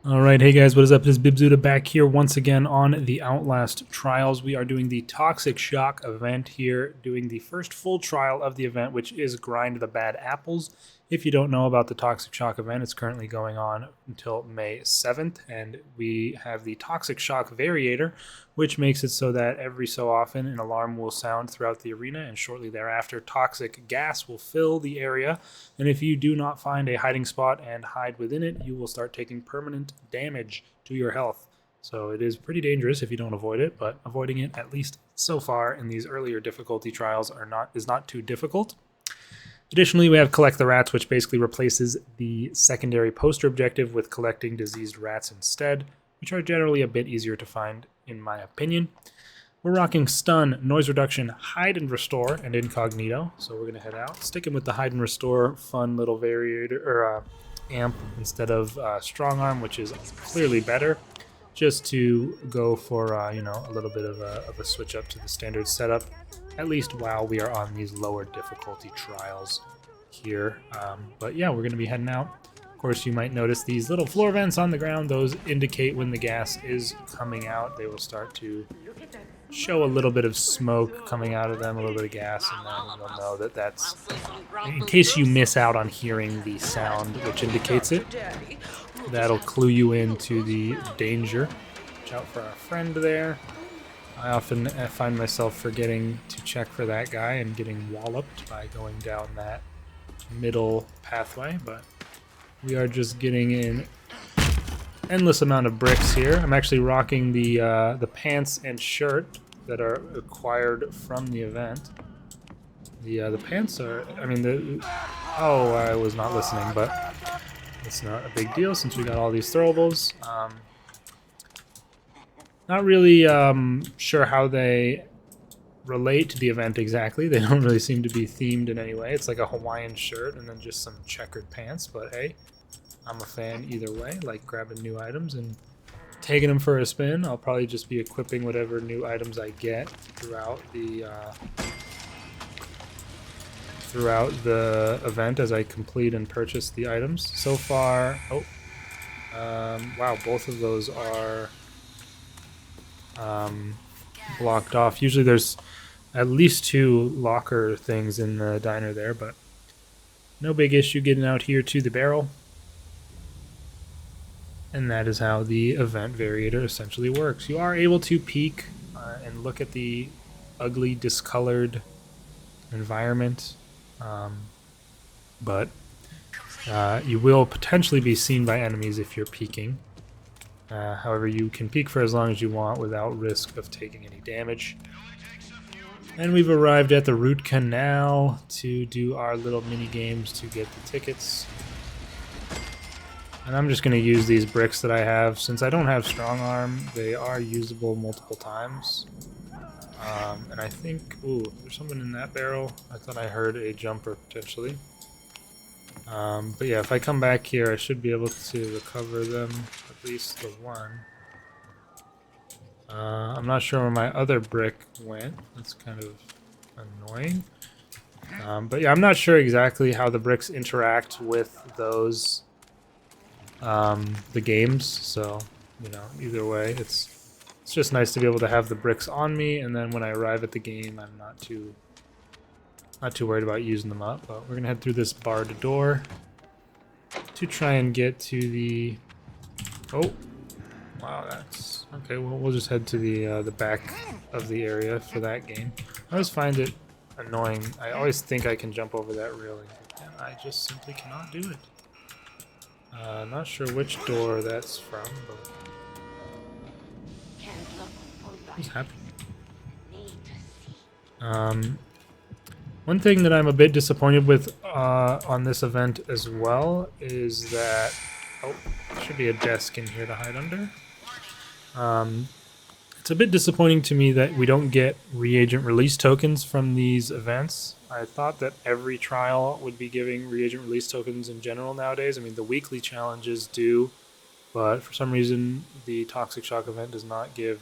Alright, hey guys, what is up? It is Bibzuda back here once again on the Outlast trials. We are doing the Toxic Shock event here, doing the first full trial of the event, which is Grind the Bad Apples. If you don't know about the Toxic Shock event, it's currently going on until May 7th, and we have the Toxic Shock variator, which makes it so that every so often an alarm will sound throughout the arena, and shortly thereafter toxic gas will fill the area, and if you do not find a hiding spot and hide within it, you will start taking permanent damage to your health. So it is pretty dangerous if you don't avoid it, but avoiding it, at least so far in these earlier difficulty trials, is not too difficult. Additionally, we have Collect the Rats, which basically replaces the secondary poster objective with collecting diseased rats instead, which are generally a bit easier to find, in my opinion. We're rocking Stun, Noise Reduction, Hide and Restore, and Incognito, so we're going to head out. Sticking with the Hide and Restore, fun little variator, or amp instead of Strong Arm, which is clearly better, just to go for, a little bit of a switch up to the standard setup, at least while we are on these lower difficulty trials here. But yeah, we're going to be heading out. Of course, you might notice these little floor vents on the ground. Those indicate when the gas is coming out. They will start to show a little bit of smoke coming out of them, a little bit of gas, and then you'll know that that's, in case you miss out on hearing the sound which indicates it, that'll clue you into the danger. Watch out for our friend there. I often find myself forgetting to check for that guy and getting walloped by going down that middle pathway, but we are just getting in endless amount of bricks here. I'm actually rocking the pants and shirt that are acquired from the event. The pants are, I was not listening, but it's not a big deal since we got all these throwables. Not really sure how they relate to the event exactly. They don't really seem to be themed in any way. It's like a Hawaiian shirt and then just some checkered pants, but hey, I'm a fan either way, like grabbing new items and taking them for a spin. I'll probably just be equipping whatever new items I get throughout the event as I complete and purchase the items. So far, wow, both of those are blocked off. Usually there's at least 2 locker things in the diner there, but no big issue getting out here to the barrel. And that is how the event variator essentially works. You are able to peek and look at the ugly, discolored environment, but you will potentially be seen by enemies if you're peeking. However, you can peek for as long as you want without risk of taking any damage. And we've arrived at the root canal to do our little mini games to get the tickets. And I'm just going to use these bricks that I have. Since I don't have strong arm, they are usable multiple times. And I think, ooh, there's someone in that barrel. I thought I heard a jumper potentially. But yeah, if I come back here, I should be able to recover them, at least the one. I'm not sure where my other brick went. That's kind of annoying. But yeah, I'm not sure exactly how the bricks interact with those, the games. So, either way, it's just nice to be able to have the bricks on me, and then when I arrive at the game, I'm not too worried about using them up. But we're gonna head through this barred door to try and get to the. Oh, wow, that's okay. Well, we'll just head to the back of the area for that game. I always find it annoying. I always think I can jump over that railing, and I just simply cannot do it. Not sure which door that's from, but what's happening? One thing that I'm a bit disappointed with on this event as well is that there should be a desk in here to hide under. It's a bit disappointing to me that we don't get reagent release tokens from these events. I thought that every trial would be giving reagent release tokens in general nowadays. I mean, the weekly challenges do, but for some reason the Toxic Shock event does not give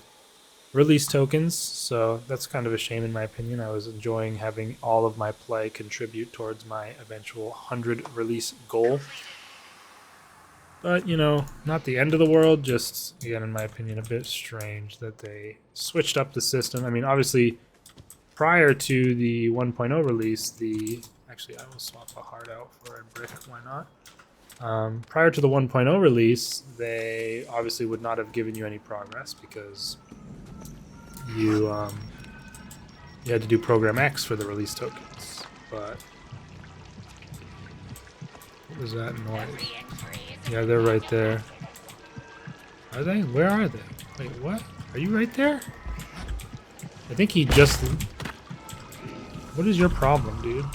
release tokens, so that's kind of a shame in my opinion. I was enjoying having all of my play contribute towards my eventual 100 release goal. But, you know, not the end of the world, just, again, in my opinion, a bit strange that they switched up the system. I mean, obviously, prior to the 1.0 release, actually, I will swap a heart out for a brick, why not? Prior to the 1.0 release, they obviously would not have given you any progress because you had to do Program X for the release tokens. But what was that noise? Yeah, they're right there. Are they? Where are they? Wait, what? Are you right there? I think he just... What is your problem, dude?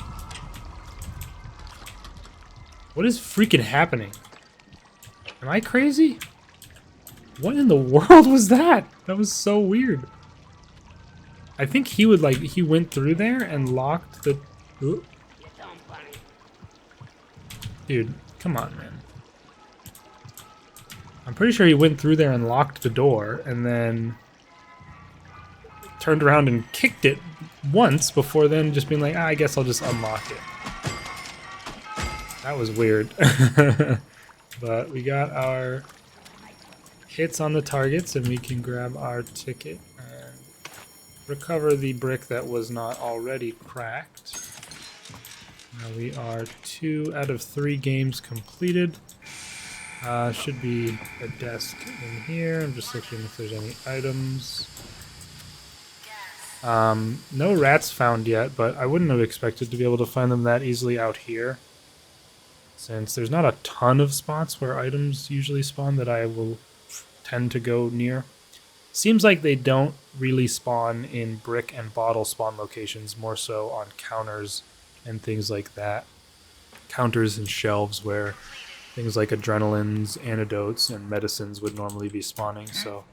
What is freaking happening? Am I crazy? What in the world was that? That was so weird. I think he would like, he went through there and locked the... Ooh. Dude, come on, man. I'm pretty sure he went through there and locked the door and then turned around and kicked it once before then just being like, I guess I'll just unlock it. That was weird. But we got our hits on the targets and we can grab our ticket and recover the brick that was not already cracked. Now we are 2 out of 3 games completed. Should be a desk in here. I'm just looking if there's any items. No rats found yet, but I wouldn't have expected to be able to find them that easily out here, since there's not a ton of spots where items usually spawn that I will tend to go near. Seems like they don't really spawn in brick and bottle spawn locations, more so on counters and things like that. Counters and shelves where things like adrenalines, antidotes, and medicines would normally be spawning, so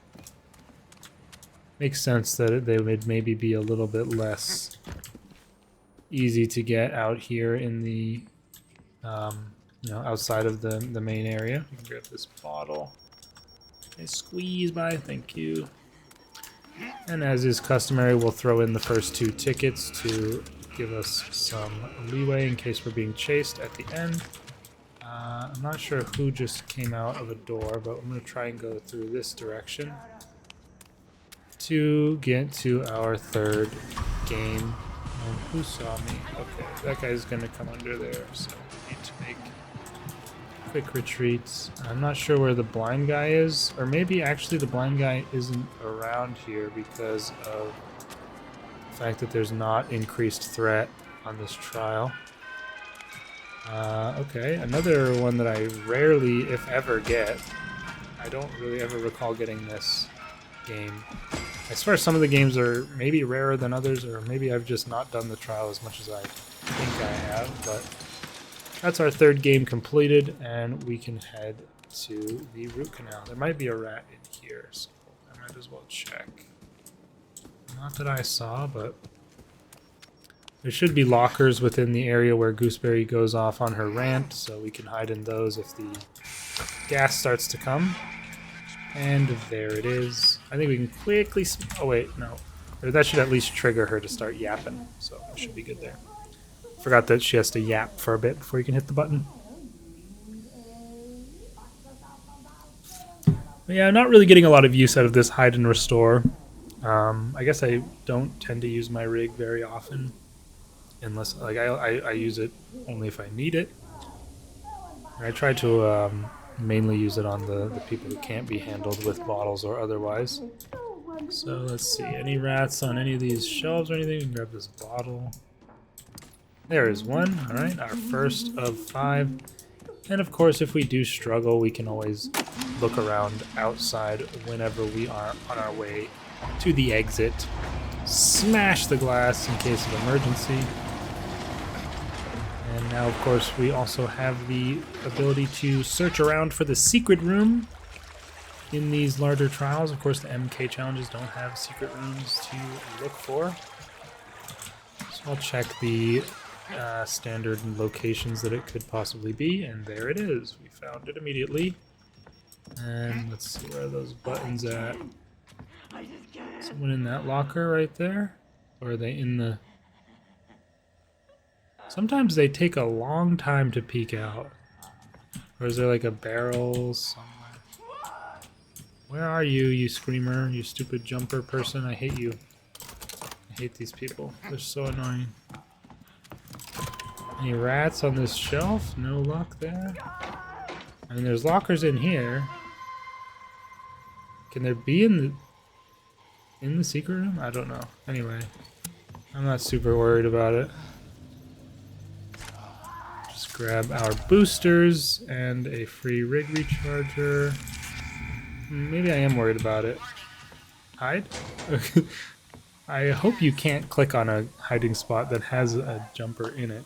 makes sense that they would maybe be a little bit less easy to get out here in the, you know, outside of the main area. You can grab this bottle. Okay, squeeze by, thank you. And as is customary, we'll throw in the first 2 tickets to give us some leeway in case we're being chased at the end. I'm not sure who just came out of a door, but I'm going to try and go through this direction to get to our 3rd game. Who saw me? Okay, that guy's going to come under there, so we need to make quick retreats. I'm not sure where the blind guy is, or maybe actually the blind guy isn't around here because of the fact that there's not increased threat on this trial. Okay, another one that I rarely, if ever, get. I don't really ever recall getting this game. I swear some of the games are maybe rarer than others, or maybe I've just not done the trial as much as I think I have, but that's our 3rd game completed, and we can head to the root canal. There might be a rat in here, so I might as well check. Not that I saw, but there should be lockers within the area where Gooseberry goes off on her rant, so we can hide in those if the gas starts to come. And there it is. I think we can quickly... Oh wait, no. Or that should at least trigger her to start yapping, so it should be good there. Forgot that she has to yap for a bit before you can hit the button. But yeah, I'm not really getting a lot of use out of this hide and restore. I guess I don't tend to use my rig very often. Unless, like, I use it only if I need it. I try to mainly use it on the people who can't be handled with bottles or otherwise. So let's see, any rats on any of these shelves or anything? We can grab this bottle. There is one, alright, our first of 5. And of course, if we do struggle, we can always look around outside whenever we are on our way to the exit. Smash the glass in case of emergency. And now, of course, we also have the ability to search around for the secret room in these larger trials. Of course, the MK challenges don't have secret rooms to look for. So I'll check the standard locations that it could possibly be, and there it is. We found it immediately. And let's see, where are those buttons at? Someone in that locker right there? Or are they in the... Sometimes they take a long time to peek out. Or is there like a barrel somewhere? Where are you, you screamer, you stupid jumper person? I hate you. I hate these people. They're so annoying. Any rats on this shelf? No luck there. I mean, there's lockers in here. Can there be in the secret room? I don't know. Anyway, I'm not super worried about it. Just grab our boosters and a free rig recharger. Maybe I am worried about it. Hide? I hope you can't click on a hiding spot that has a jumper in it.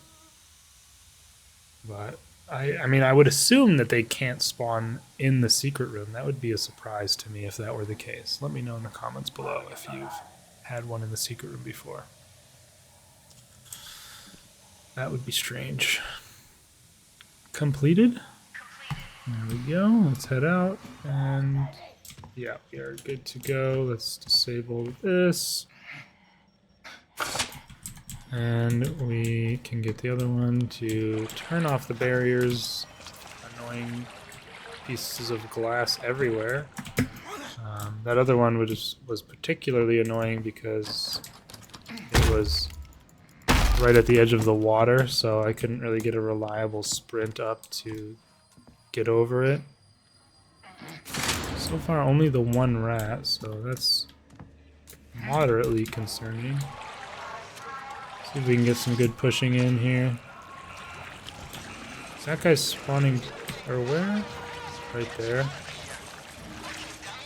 But I mean, I would assume that they can't spawn in the secret room. That would be a surprise to me if that were the case. Let me know in the comments below if you've had one in the secret room before. That would be strange. Completed? There we go. Let's head out. And yeah, we are good to go. Let's disable this. And we can get the other one to turn off the barriers. Annoying pieces of glass everywhere. That other one was particularly annoying because it was right at the edge of the water, so I couldn't really get a reliable sprint up to get over it. So far, only the one rat, so that's moderately concerning. See if we can get some good pushing in here. Is that guy spawning, or where? Right there.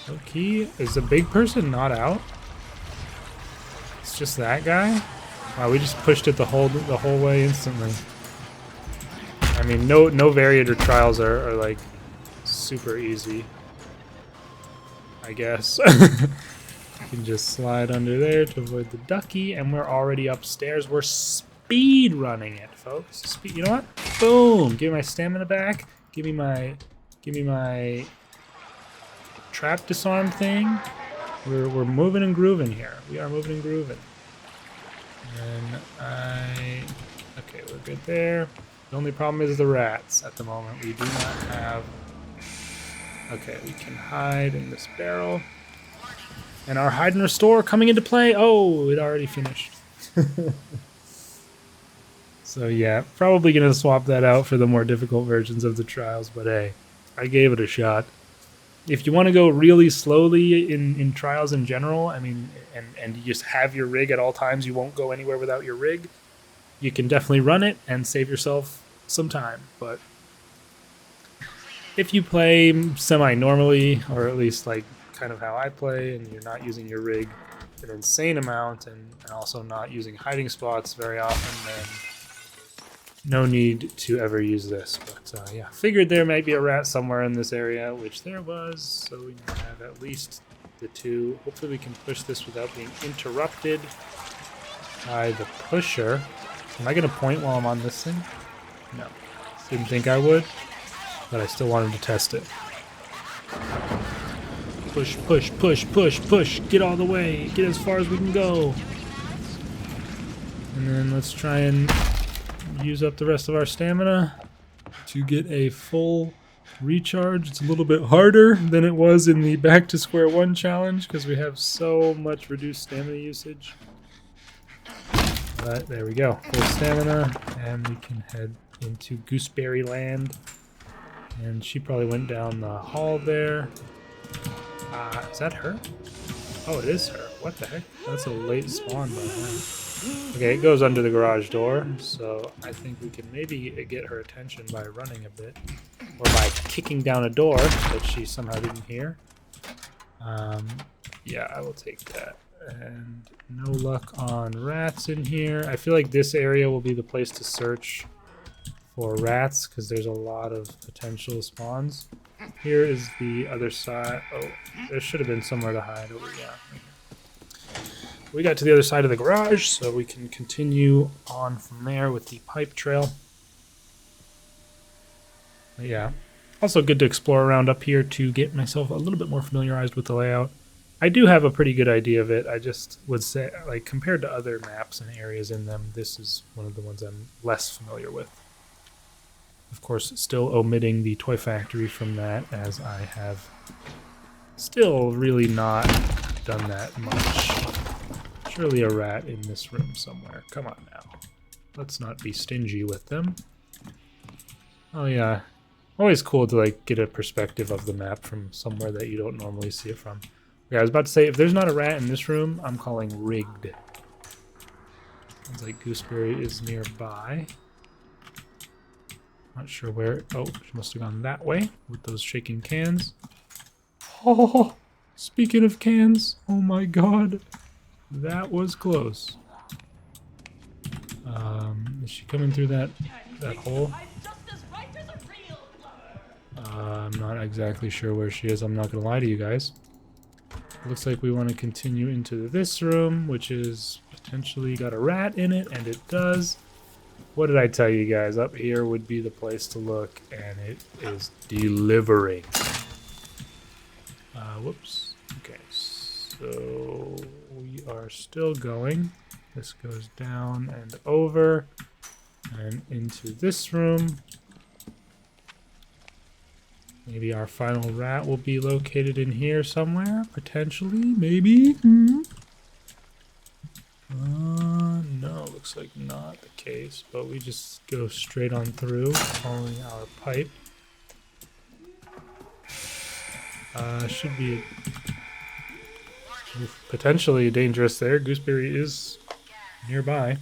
Okay, is the big person not out? It's just that guy? Wow, we just pushed it the whole way instantly. I mean, no variator trials are like super easy, I guess. You can just slide under there to avoid the ducky, and we're already upstairs. We're speed running it, folks. You know what? Boom! Give me my stamina back. Give me my trap disarm thing. We're moving and grooving here. We are moving and grooving. And okay, we're good there. The only problem is the rats at the moment. We do not have. Okay, we can hide in this barrel. And our hide and restore coming into play. Oh, it already finished. So yeah, probably gonna swap that out for the more difficult versions of the trials, but hey, I gave it a shot. If you want to go really slowly in trials in general, I mean, and you just have your rig at all times, you won't go anywhere without your rig, you can definitely run it and save yourself some time. But if you play semi-normally, or at least like kind of how I play, and you're not using your rig an insane amount and also not using hiding spots very often, then no need to ever use this. But yeah, figured there might be a rat somewhere in this area, which there was, so we have at least the two. Hopefully we can push this without being interrupted by the pusher. Am I going to point while I'm on this thing? No. Didn't think I would, but I still wanted to test it. Push, push, push, push, push. Get all the way. Get as far as we can go. And then let's try and use up the rest of our stamina to get a full recharge. It's a little bit harder than it was in the Back to Square One challenge because we have so much reduced stamina usage. But there we go. Full stamina, and we can head into Gooseberry Land. And she probably went down the hall there. Is that her? Oh, it is her. What the heck? That's a late spawn by her. Okay, it goes under the garage door, so I think we can maybe get her attention by running a bit. Or by kicking down a door that she somehow didn't hear. Yeah, I will take that. And no luck on rats in here. I feel like this area will be the place to search for rats, because there's a lot of potential spawns. Here is the other side. Oh, there should have been somewhere to hide over. Yeah. We got to the other side of the garage, so we can continue on from there with the pipe trail. But yeah. Also good to explore around up here to get myself a little bit more familiarized with the layout. I do have a pretty good idea of it. I just would say, like, compared to other maps and areas in them, this is one of the ones I'm less familiar with. Of course, still omitting the toy factory from that, as I have still really not done that much. Surely a rat in this room somewhere. Come on now. Let's not be stingy with them. Oh yeah. Always cool to like get a perspective of the map from somewhere that you don't normally see it from. Yeah, I was about to say, if there's not a rat in this room, I'm calling rigged. Sounds like Gooseberry is nearby. Not sure where. Oh, she must have gone that way with those shaking cans. Oh, speaking of cans, oh my god. That was close. Is she coming through that hole? I'm not exactly sure where she is. I'm not going to lie to you guys. Looks like we want to continue into this room, which is potentially got a rat in it, and it does. What did I tell you guys? Up here would be the place to look, and it is delivering. Whoops. Okay, so we are still going. This goes down and over and into this room. Maybe our final rat will be located in here somewhere, potentially, maybe. No, looks like not the case, but we just go straight on through, following our pipe. Should be potentially dangerous there. Gooseberry is nearby.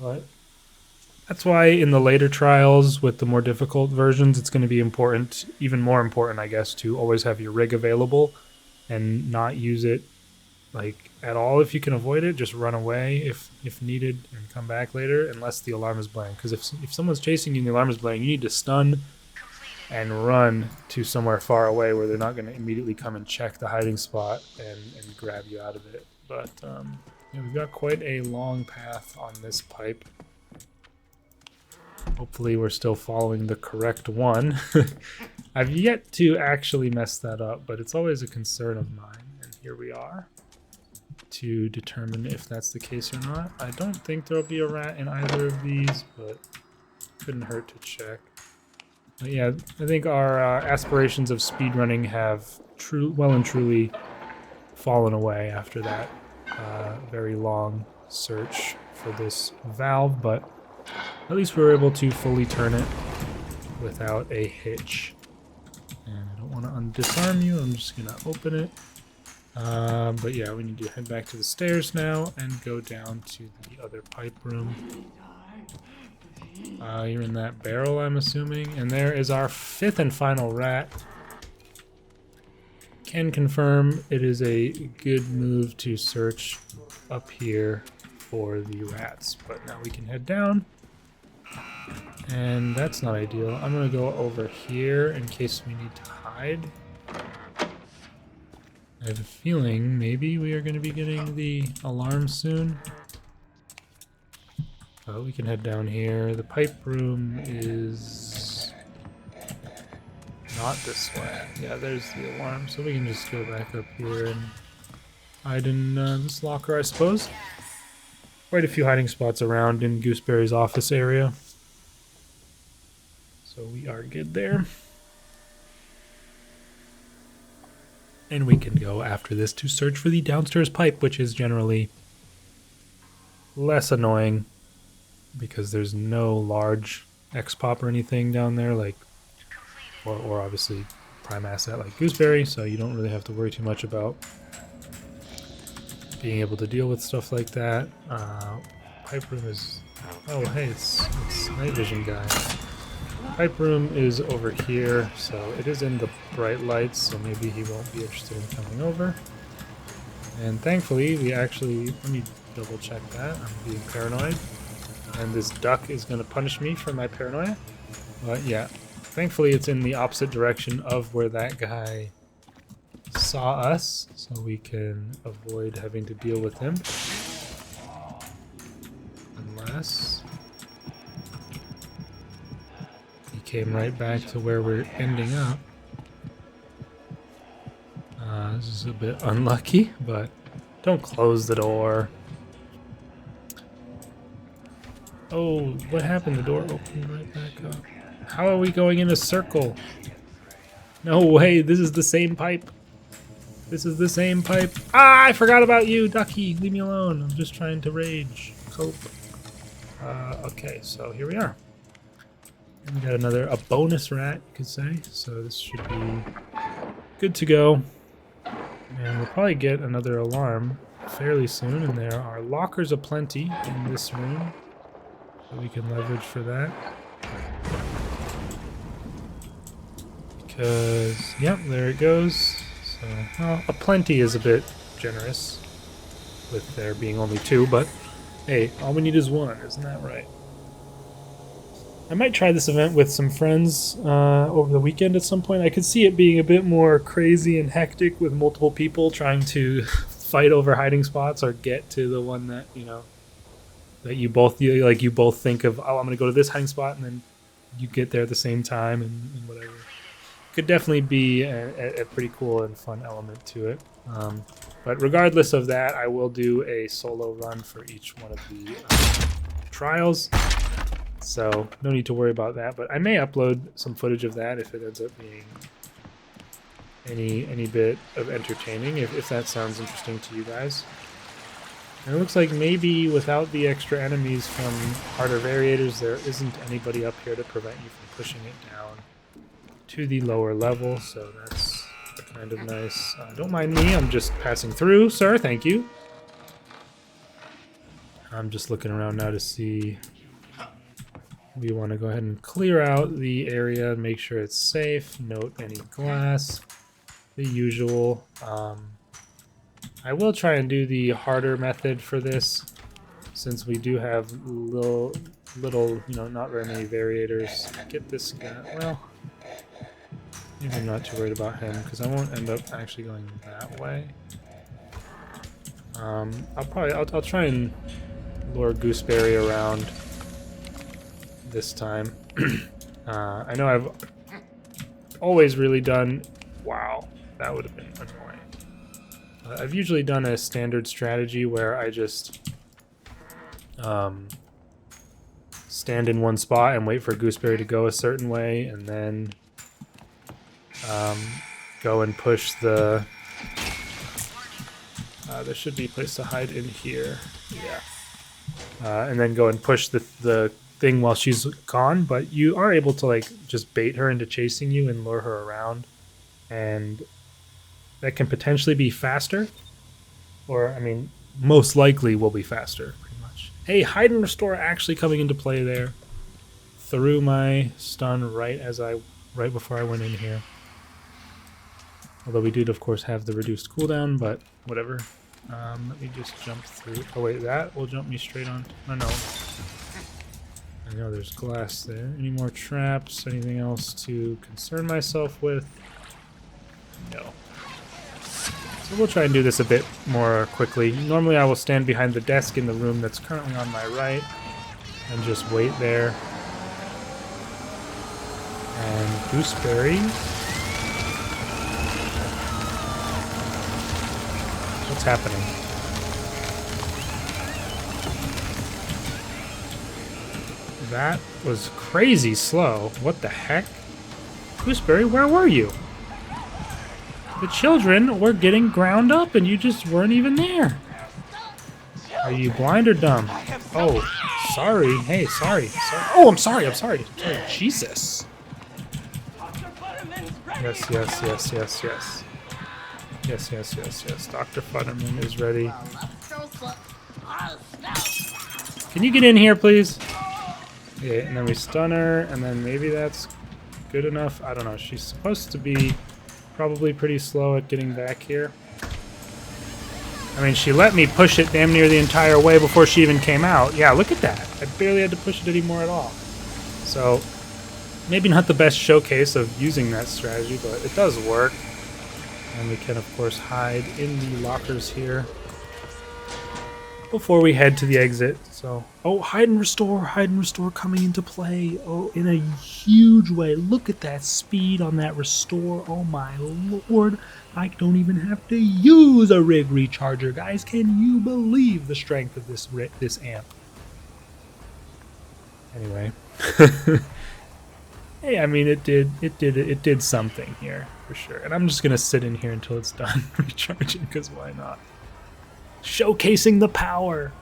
But that's why in the later trials with the more difficult versions, it's going to be important, even more important, I guess, to always have your rig available and not use it like at all if you can avoid it. Just run away if needed and come back later unless the alarm is blaring. Because if someone's chasing you and the alarm is blaring, you need to stun and run to somewhere far away where they're not going to immediately come and check the hiding spot and grab you out of it. But yeah, we've got quite a long path on this pipe. Hopefully we're still following the correct one. I've yet to actually mess that up, but it's always a concern of mine. And here we are to determine if that's the case or not. I don't think there'll be a rat in either of these, but couldn't hurt to check. But yeah, I think our aspirations of speedrunning have well and truly fallen away after that very long search for this valve, but at least we were able to fully turn it without a hitch. And I don't want to disarm you, I'm just going to open it. But yeah, we need to head back to the stairs now and go down to the other pipe room. You're in that barrel, I'm assuming. And there is our fifth and final rat. Can confirm it is a good move to search up here for the rats. But now we can head down. And that's not ideal. I'm going to go over here in case we need to hide. I have a feeling maybe we are going to be getting the alarm soon. Oh, we can head down here. The pipe room is not this way. Yeah, there's the alarm. So we can just go back up here and hide in this locker, I suppose. Quite a few hiding spots around in Gooseberry's office area. So we are good there. And we can go after this to search for the downstairs pipe, which is generally less annoying because there's no large X-pop or anything down there, like, or obviously prime asset like Gooseberry, so you don't really have to worry too much about being able to deal with stuff like that. Pipe room is, oh hey, it's night vision guy. Pipe room is over here, so it is in the bright lights, so maybe he won't be interested in coming over. And thankfully, we actually, let me double check that, I'm being paranoid. And this duck is going to punish me for my paranoia. But yeah, thankfully it's in the opposite direction of where that guy saw us, so we can avoid having to deal with him. Unless he came right back to where we're ending up. This is a bit unlucky, but don't close the door. Oh, what happened? The door opened right back up. How are we going in a circle? No way, this is the same pipe. This is the same pipe. Ah, I forgot about you, Ducky. Leave me alone. I'm just trying to rage. Cope. Okay, so here we are. And we got a bonus rat, you could say. So this should be good to go. And we'll probably get another alarm fairly soon. And there are lockers aplenty in this room. So we can leverage for that. Because, yep, there it goes. So, well, aplenty is a bit generous with there being only 2, but hey, all we need is 1, isn't that right? I might try this event with some friends over the weekend at some point. I could see it being a bit more crazy and hectic with multiple people trying to fight over hiding spots or get to the one that, you know, that you both think of, oh, I'm going to go to this hiding spot, and then you get there at the same time and whatever. Could definitely be a pretty cool and fun element to it. But regardless of that, I will do a solo run for each one of the trials. So no need to worry about that. But I may upload some footage of that if it ends up being any bit of entertaining, if that sounds interesting to you guys. And it looks like maybe without the extra enemies from harder variators, there isn't anybody up here to prevent you from pushing it down to the lower level, so that's kind of nice. Don't mind me, I'm just passing through, sir, thank you. I'm just looking around now to see. We want to go ahead and clear out the area and make sure it's safe. Note any glass, the usual. I will try and do the harder method for this, since we do have little, you know, not very many variators. Get this guy, well, maybe I'm not too worried about him, because I won't end up actually going that way. I'll try and lure Gooseberry around this time. I know I've always really done, wow, that would have been annoying. I've usually done a standard strategy where I just stand in one spot and wait for Gooseberry to go a certain way, and then go and push the... there should be a place to hide in here. Yeah. And then go and push the thing while she's gone, but you are able to like just bait her into chasing you and lure her around, and that can potentially be faster, or I mean most likely will be faster pretty much. Hey, hide and restore actually coming into play there. Threw my stun right before I went in here. Although we did of course have the reduced cooldown, but whatever. Let me just jump through. Oh wait, that will jump me straight on. Oh no. I know there's glass there. Any more traps? Anything else to concern myself with? No. So we'll try and do this a bit more quickly. Normally I will stand behind the desk in the room that's currently on my right and just wait there. And Gooseberry. What's happening? That was crazy slow. What the heck? Gooseberry, where were you? The children were getting ground up and you just weren't even there. Are you blind or dumb? Oh, sorry. Hey, sorry. Oh, I'm sorry. Jesus. Yes. Yes. Dr. Futterman is ready. Can you get in here, please? Okay, and then we stun her, and then maybe that's good enough. I don't know. She's supposed to be probably pretty slow at getting back here. I mean, she let me push it damn near the entire way before she even came out. Yeah, look at that. I barely had to push it anymore at all. So, maybe not the best showcase of using that strategy, but it does work. And we can, of course, hide in the lockers here before we head to the exit. So, oh, hide and restore coming into play. Oh, in a huge way. Look at that speed on that restore. Oh my lord. I don't even have to use a rig recharger, guys. Can you believe the strength of this amp? Anyway. Hey, I mean, it did something here for sure. And I'm just gonna sit in here until it's done recharging, because why not? Showcasing the power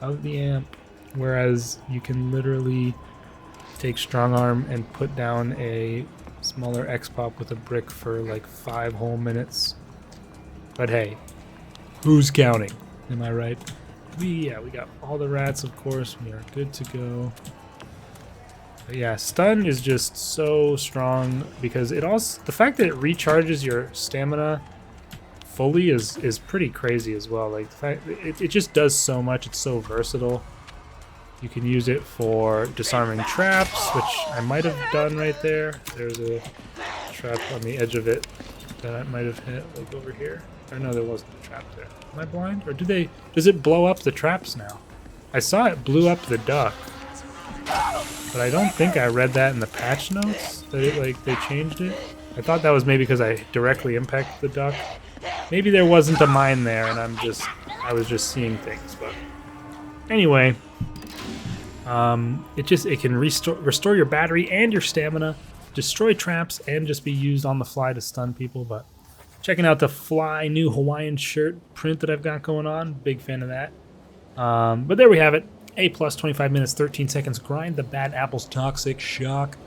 of the amp, whereas you can literally take strong arm and put down a smaller X-pop with a brick for like 5 whole minutes. But hey, who's counting? Am I right? We got all the rats, of course. We are good to go. But yeah, stun is just so strong because it also, the fact that it recharges your stamina fully is pretty crazy as well. Like the fact it just does so much. It's so versatile. You can use it for disarming traps, which I might have done right there. There's a trap on the edge of it that I might have hit, like over here. Or no, there wasn't a trap there. Am I blind? Or does it blow up the traps now? I saw it blew up the duck, but I don't think I read that in the patch notes, that it, like, they changed it. I thought that was maybe because I directly impacted the duck. Maybe there wasn't a mine there and I was just seeing things, but anyway. It can restore your battery and your stamina, destroy traps, and just be used on the fly to stun people. But checking out the Fly new Hawaiian shirt print that I've got going on, big fan of that. But there we have it. A plus 25 minutes 13 seconds. Grind the Bad Apple's Toxic Shock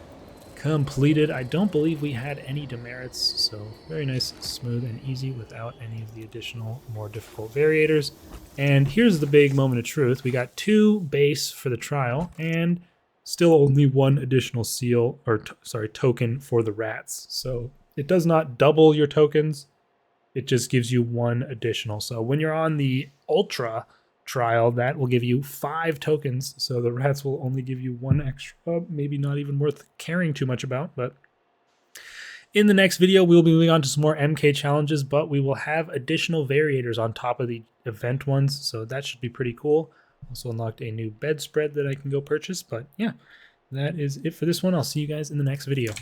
completed. I don't believe we had any demerits, so very nice, smooth, and easy without any of the additional, more difficult variators. And here's the big moment of truth. We got 2 base for the trial, and still only 1 additional seal, or token for the rats. So it does not double your tokens. It just gives you 1 additional. So when you're on the Ultra trial, that will give you 5 tokens, so the rats will only give you 1 extra, maybe not even worth caring too much about. But in the next video we'll be moving on to some more MK challenges, but we will have additional variators on top of the event ones, so that should be pretty cool. Also unlocked a new bedspread that I can go purchase. But yeah, that is it for this one. I'll see you guys in the next video.